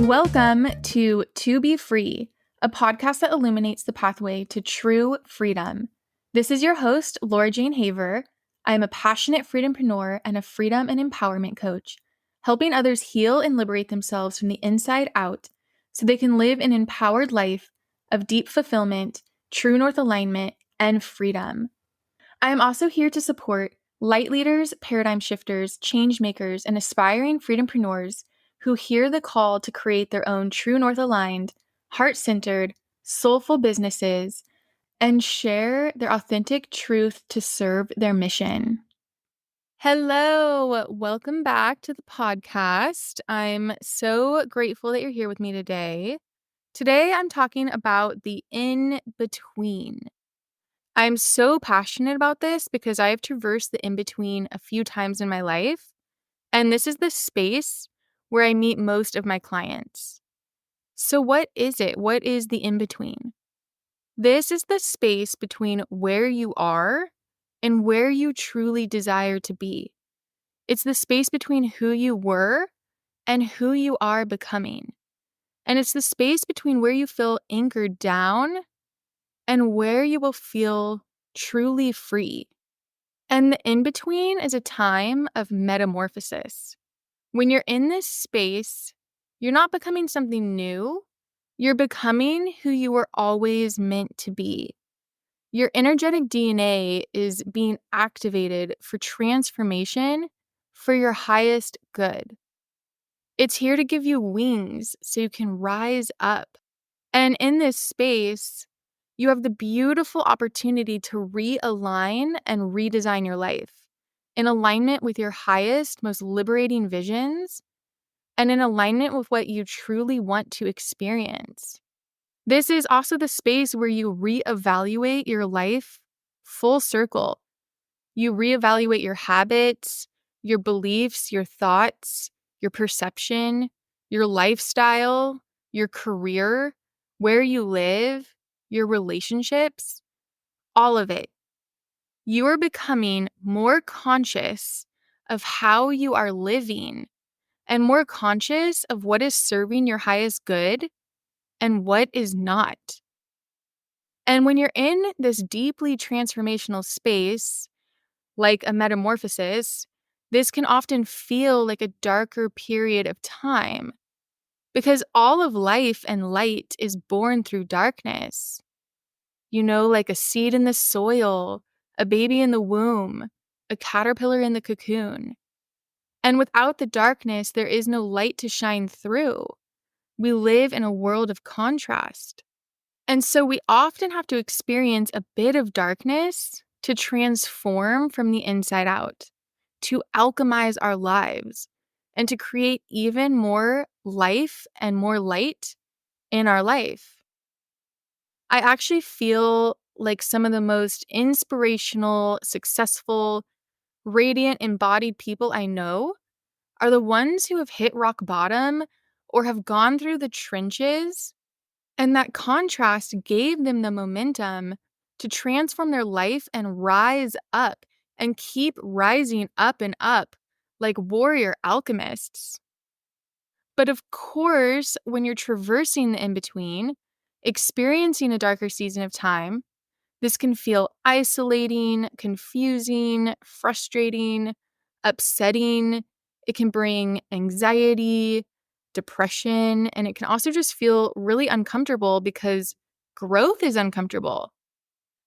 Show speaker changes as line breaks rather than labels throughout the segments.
Welcome to Be Free, a podcast that illuminates the pathway to true freedom. This is your host, Laura Jane Haver. I am a passionate freedompreneur and a freedom and empowerment coach, helping others heal and liberate themselves from the inside out so they can live an empowered life of deep fulfillment, true north alignment, and freedom. I am also here to support light leaders, paradigm shifters, change makers, and aspiring freedompreneurs who hear the call to create their own true north aligned, heart-centered, soulful businesses and share their authentic truth to serve their mission. Hello, welcome back to the podcast. I'm so grateful that you're here with me today. Today, I'm talking about the in-between. I'm so passionate about this because I have traversed the in-between a few times in my life, and this is the space where I meet most of my clients. So what is it? What is the in-between? This is the space between where you are and where you truly desire to be. It's the space between who you were and who you are becoming. And it's the space between where you feel anchored down and where you will feel truly free. And the in-between is a time of metamorphosis. When you're in this space, you're not becoming something new. You're becoming who you were always meant to be. Your energetic DNA is being activated for transformation for your highest good. It's here to give you wings so you can rise up. And in this space, you have the beautiful opportunity to realign and redesign your life in alignment with your highest, most liberating visions and in alignment with what you truly want to experience. This is also the space where you reevaluate your life full circle. You reevaluate your habits, your beliefs, your thoughts, your perception, your lifestyle, your career, where you live, your relationships, all of it. You are becoming more conscious of how you are living and more conscious of what is serving your highest good and what is not. And when you're in this deeply transformational space, like a metamorphosis, this can often feel like a darker period of time because all of life and light is born through darkness. You know, like a seed in the soil, a baby in the womb, a caterpillar in the cocoon. And without the darkness, there is no light to shine through. We live in a world of contrast. And so we often have to experience a bit of darkness to transform from the inside out, to alchemize our lives, and to create even more life and more light in our life. I actually feel like some of the most inspirational, successful, radiant, embodied people I know are the ones who have hit rock bottom or have gone through the trenches, and that contrast gave them the momentum to transform their life and rise up and keep rising up and up like warrior alchemists. But of course, when you're traversing the in-between, experiencing a darker season of time, this can feel isolating, confusing, frustrating, upsetting. It can bring anxiety, depression, and it can also just feel really uncomfortable because growth is uncomfortable.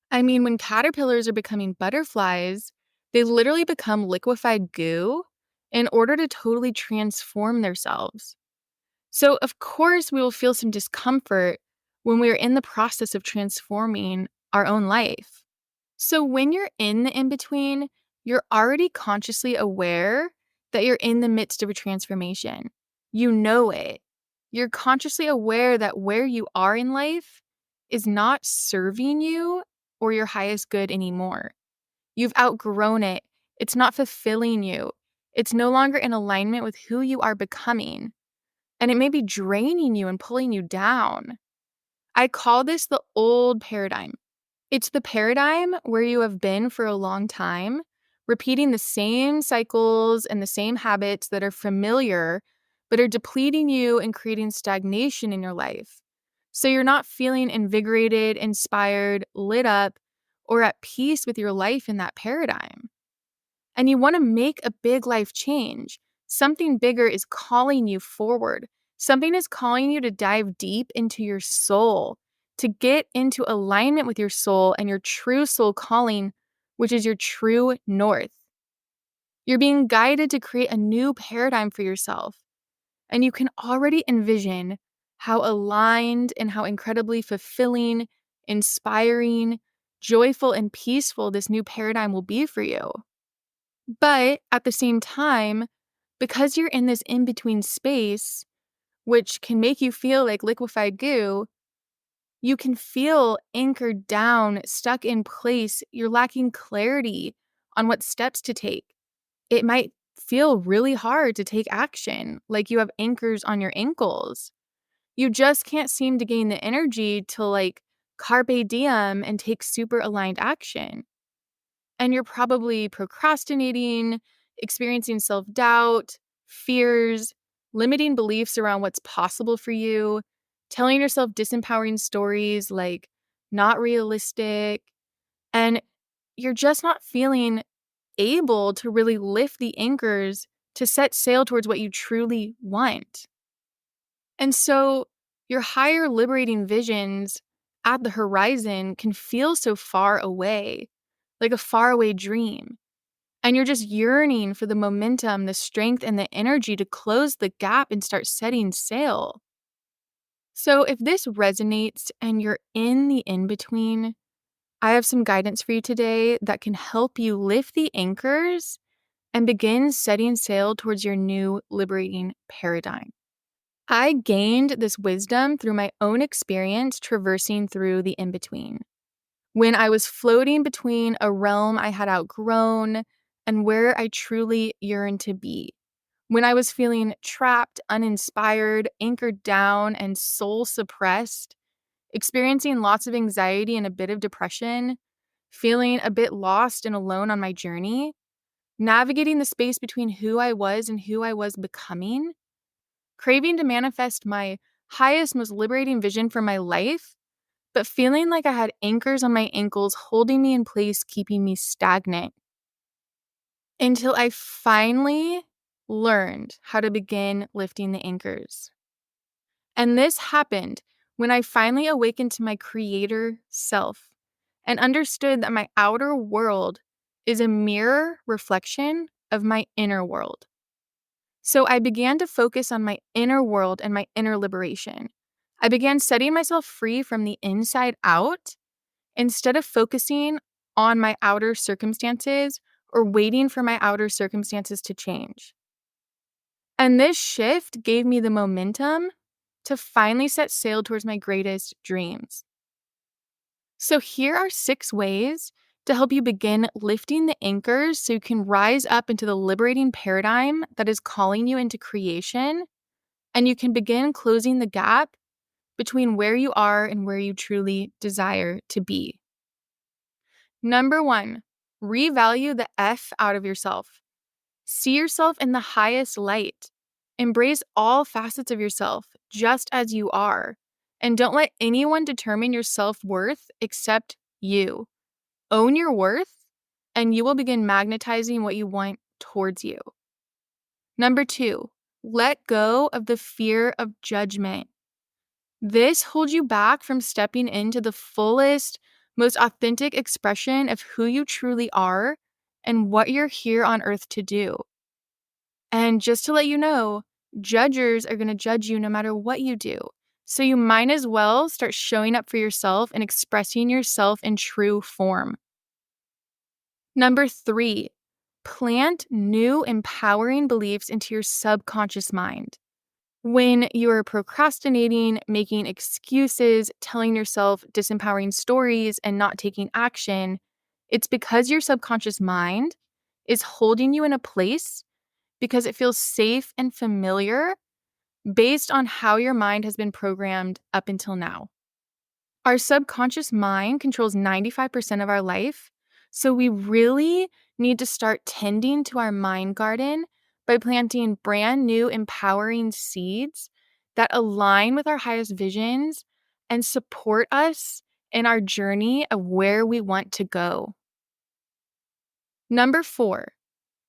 I mean, when caterpillars are becoming butterflies, they literally become liquefied goo in order to totally transform themselves. So, of course, we will feel some discomfort when we are in the process of transforming our own life. So, when you're in the in-between, you're already consciously aware that you're in the midst of a transformation. You know it. You're consciously aware that where you are in life is not serving you or your highest good anymore. You've outgrown it. It's not fulfilling you. It's no longer in alignment with who you are becoming. And it may be draining you and pulling you down. I call this the old paradigm. It's the paradigm where you have been for a long time, repeating the same cycles and the same habits that are familiar, but are depleting you and creating stagnation in your life. So you're not feeling invigorated, inspired, lit up, or at peace with your life in that paradigm. And you want to make a big life change. Something bigger is calling you forward. Something is calling you to dive deep into your soul, to get into alignment with your soul and your true soul calling, which is your true north. You're being guided to create a new paradigm for yourself. And you can already envision how aligned and how incredibly fulfilling, inspiring, joyful, and peaceful this new paradigm will be for you. But at the same time, because you're in this in-between space, which can make you feel like liquefied goo, you can feel anchored down, stuck in place. You're lacking clarity on what steps to take. It might feel really hard to take action, like you have anchors on your ankles. You just can't seem to gain the energy to carpe diem and take super aligned action. And you're probably procrastinating, experiencing self-doubt, fears, limiting beliefs around what's possible for you, telling yourself disempowering stories like not realistic, and you're just not feeling able to really lift the anchors to set sail towards what you truly want. And so your higher liberating visions at the horizon can feel so far away, like a faraway dream. And you're just yearning for the momentum, the strength, and the energy to close the gap and start setting sail. So if this resonates and you're in the in-between, I have some guidance for you today that can help you lift the anchors and begin setting sail towards your new liberating paradigm. I gained this wisdom through my own experience traversing through the in-between. When I was floating between a realm I had outgrown and where I truly yearned to be. When I was feeling trapped, uninspired, anchored down, and soul suppressed, experiencing lots of anxiety and a bit of depression, feeling a bit lost and alone on my journey, navigating the space between who I was and who I was becoming, craving to manifest my highest, most liberating vision for my life, but feeling like I had anchors on my ankles holding me in place, keeping me stagnant. Until I finally learned how to begin lifting the anchors. And this happened when I finally awakened to my creator self and understood that my outer world is a mirror reflection of my inner world. So I began to focus on my inner world and my inner liberation. I began setting myself free from the inside out instead of focusing on my outer circumstances or waiting for my outer circumstances to change. And this shift gave me the momentum to finally set sail towards my greatest dreams. So here are 6 ways to help you begin lifting the anchors so you can rise up into the liberating paradigm that is calling you into creation, and you can begin closing the gap between where you are and where you truly desire to be. Number 1, revalue the F out of yourself. See yourself in the highest light. Embrace all facets of yourself just as you are. And don't let anyone determine your self-worth except you. Own your worth, and you will begin magnetizing what you want towards you. Number 2, let go of the fear of judgment. This holds you back from stepping into the fullest, most authentic expression of who you truly are and what you're here on earth to do. And just to let you know, judgers are going to judge you no matter what you do. So you might as well start showing up for yourself and expressing yourself in true form. Number 3, plant new empowering beliefs into your subconscious mind. When you are procrastinating, making excuses, telling yourself disempowering stories, and not taking action, it's because your subconscious mind is holding you in a place because it feels safe and familiar based on how your mind has been programmed up until now. Our subconscious mind controls 95% of our life, so we really need to start tending to our mind garden by planting brand new, empowering seeds that align with our highest visions and support us in our journey of where we want to go. Number 4,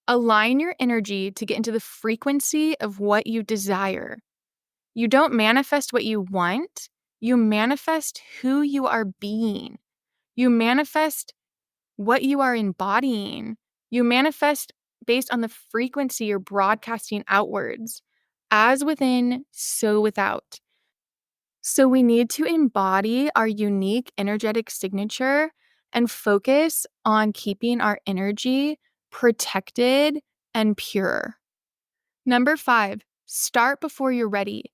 align your energy to get into the frequency of what you desire. You don't manifest what you want, you manifest who you are being. You manifest what you are embodying. You manifest based on the frequency you're broadcasting outwards, as within, so without. So we need to embody our unique energetic signature and focus on keeping our energy protected and pure. Number 5, start before you're ready.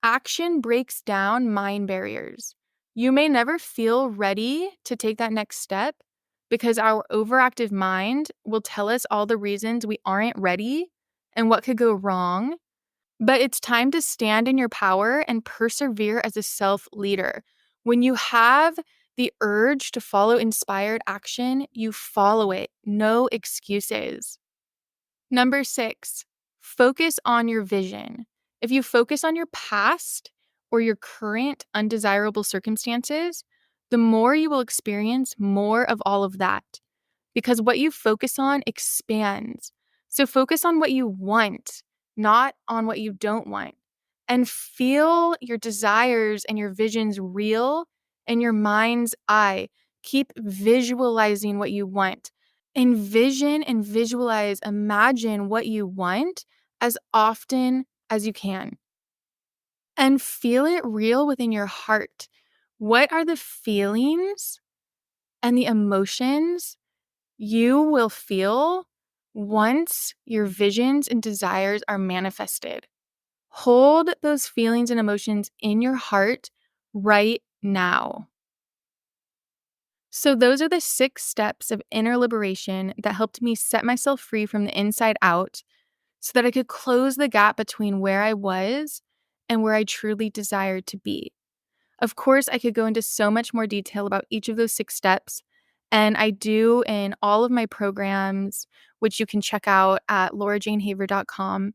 Action breaks down mind barriers. You may never feel ready to take that next step because our overactive mind will tell us all the reasons we aren't ready and what could go wrong. But it's time to stand in your power and persevere as a self-leader. When you have the urge to follow inspired action, you follow it. No excuses. Number 6, focus on your vision. If you focus on your past or your current undesirable circumstances, the more you will experience more of all of that because what you focus on expands. So focus on what you want, not on what you don't want, and feel your desires and your visions real in your mind's eye. Keep visualizing what you want. Envision and visualize, imagine what you want as often as you can. And feel it real within your heart. What are the feelings and the emotions you will feel once your visions and desires are manifested? Hold those feelings and emotions in your heart right now. So, those are the 6 steps of inner liberation that helped me set myself free from the inside out so that I could close the gap between where I was and where I truly desired to be. Of course, I could go into so much more detail about each of those 6 steps, and I do in all of my programs, which you can check out at laurajanehaver.com.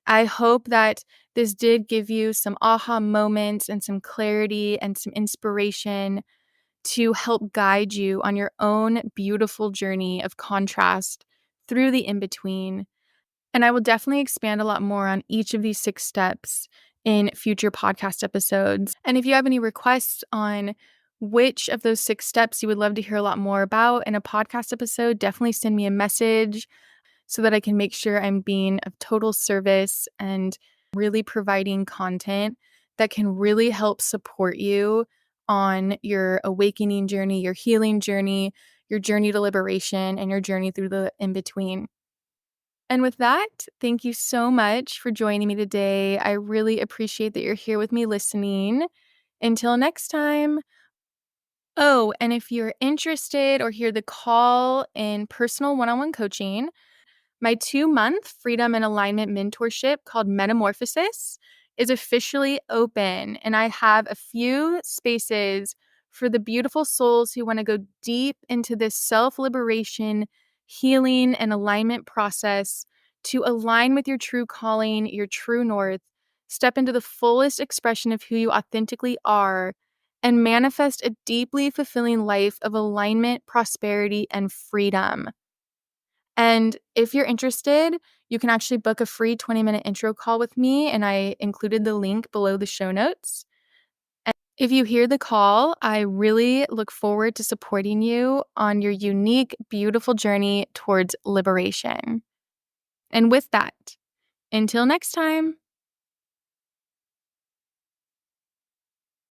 I hope that this did give you some aha moments and some clarity and some inspiration to help guide you on your own beautiful journey of contrast through the in-between. And I will definitely expand a lot more on each of these 6 steps in future podcast episodes. And if you have any requests on which of those 6 steps you would love to hear a lot more about in a podcast episode, definitely send me a message so that I can make sure I'm being of total service and really providing content that can really help support you on your awakening journey, your healing journey, your journey to liberation, and your journey through the in-between. And with that, thank you so much for joining me today. I really appreciate that you're here with me listening. Until next time. Oh, and if you're interested or hear the call in personal one-on-one coaching, my 2-month freedom and alignment mentorship called Metamorphosis is officially open, and I have a few spaces for the beautiful souls who want to go deep into this self-liberation, healing, and alignment process to align with your true calling, your true north, step into the fullest expression of who you authentically are, and manifest a deeply fulfilling life of alignment, prosperity, and freedom. And if you're interested, you can actually book a free 20-minute intro call with me, and I included the link below the show notes. And if you hear the call, I really look forward to supporting you on your unique, beautiful journey towards liberation. And with that, until next time.